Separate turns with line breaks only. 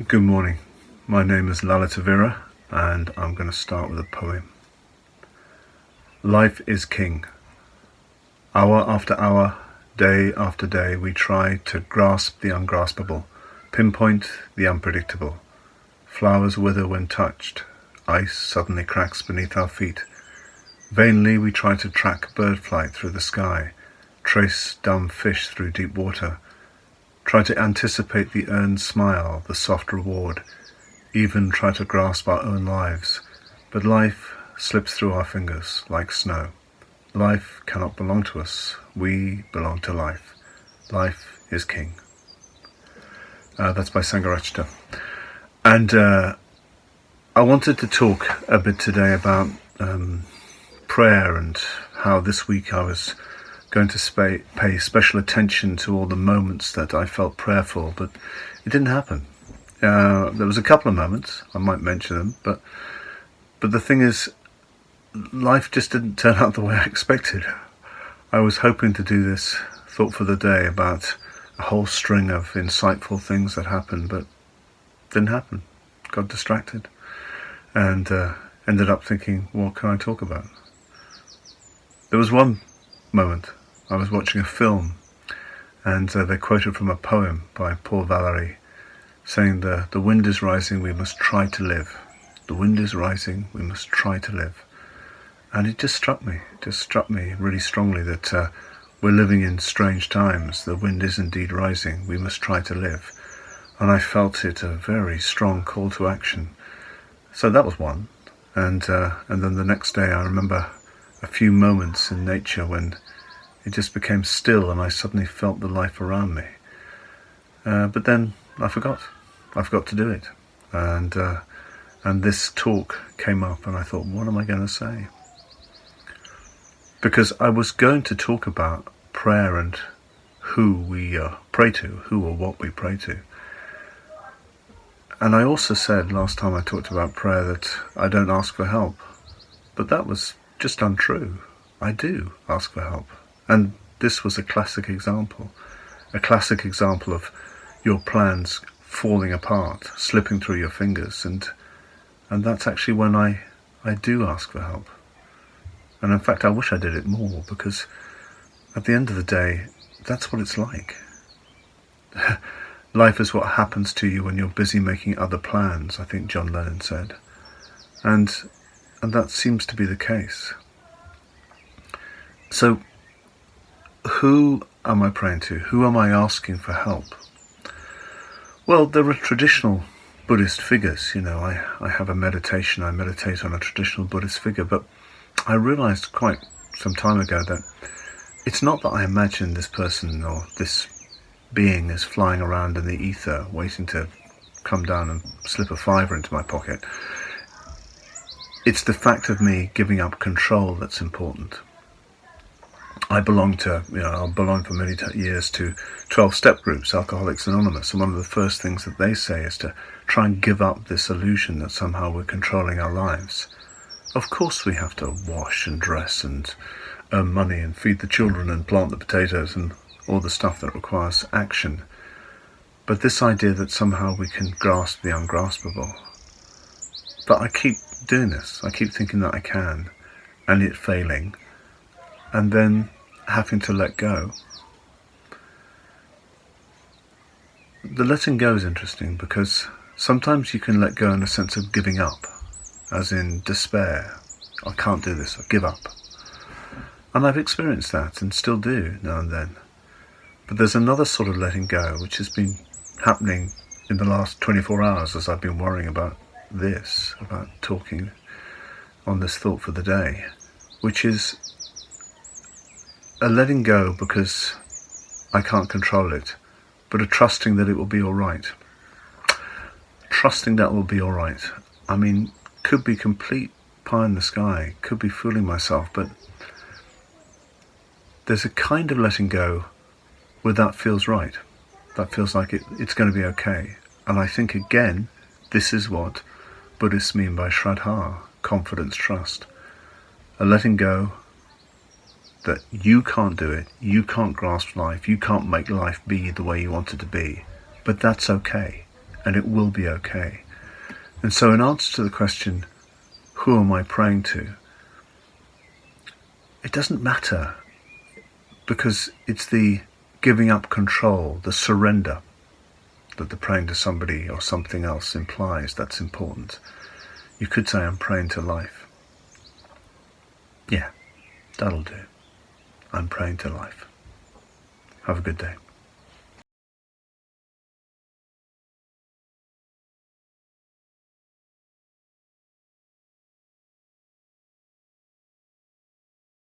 Good morning. My name is Lalitavira, and I'm going to start with a poem. Life is king. Hour after hour, day after day, we try to grasp the ungraspable, pinpoint the unpredictable. Flowers wither when touched. Ice suddenly cracks beneath our feet. Vainly we try to track bird flight through the sky, trace dumb fish through deep water, try to anticipate the earned smile, the soft reward, even try to grasp our own lives. But life slips through our fingers like snow. Life cannot belong to us. We belong to life. Life is king. That's by Sangharakshita. And I wanted to talk a bit today about prayer and how this week I was going to pay special attention to all the moments that I felt prayerful, but it didn't happen. There was a couple of moments, I might mention them, but the thing is, life just didn't turn out the way I expected. I was hoping to do this thought for the day about a whole string of insightful things that happened, but didn't happen. Got distracted and ended up thinking, what can I talk about? There was one moment. I was watching a film, and they quoted from a poem by Paul Valery, saying the wind is rising, we must try to live. The wind is rising, we must try to live. And it just struck me really strongly that we're living in strange times. The wind is indeed rising, we must try to live. And I felt it a very strong call to action. So that was one. And then the next day I remember a few moments in nature when it just became still and I suddenly felt the life around me. But then I forgot to do it. And this talk came up and I thought, what am I going to say? Because I was going to talk about prayer and who we pray to, who or what we pray to. And I also said last time I talked about prayer that I don't ask for help. But that was just untrue. I do ask for help. And this was a classic example of your plans falling apart, slipping through your fingers, and that's actually when I do ask for help. And in fact, I wish I did it more, because at the end of the day, that's what it's like. Life is what happens to you when you're busy making other plans, I think John Lennon said. And that seems to be the case. So, who am I praying to? Who am I asking for help? Well, there are traditional Buddhist figures. I have a meditation. I meditate on a traditional Buddhist figure, but I realized quite some time ago that it's not that I imagine this person or this being is flying around in the ether waiting to come down and slip a fiver into my pocket. It's the fact of me giving up control that's important. I've belonged for many years to 12-step groups, Alcoholics Anonymous, and one of the first things that they say is to try and give up this illusion that somehow we're controlling our lives. Of course we have to wash and dress and earn money and feed the children and plant the potatoes and all the stuff that requires action. But this idea that somehow we can grasp the ungraspable. But I keep doing this. I keep thinking that I can, and it failing, and then having to let go. The letting go is interesting because sometimes you can let go in a sense of giving up, as in despair. I can't do this, I give up. And I've experienced that and still do now and then. But there's another sort of letting go which has been happening in the last 24 hours as I've been worrying about this, about talking on this thought for the day, which is a letting go because I can't control it, but a trusting that it will be all right. Trusting that will be all right. I mean, could be complete pie in the sky, could be fooling myself, but there's a kind of letting go where that feels right. That feels like it's going to be okay. And I think, again, this is what Buddhists mean by Shraddha, confidence, trust. A letting go that you can't do it, you can't grasp life, you can't make life be the way you want it to be, but that's okay. and it will be okay. And so in answer to the question, who am I praying to? It doesn't matter, because it's the giving up control, the surrender that the praying to somebody or something else implies that's important. You could say, I'm praying to life. Yeah, that'll do. I'm praying to life. Have a good day.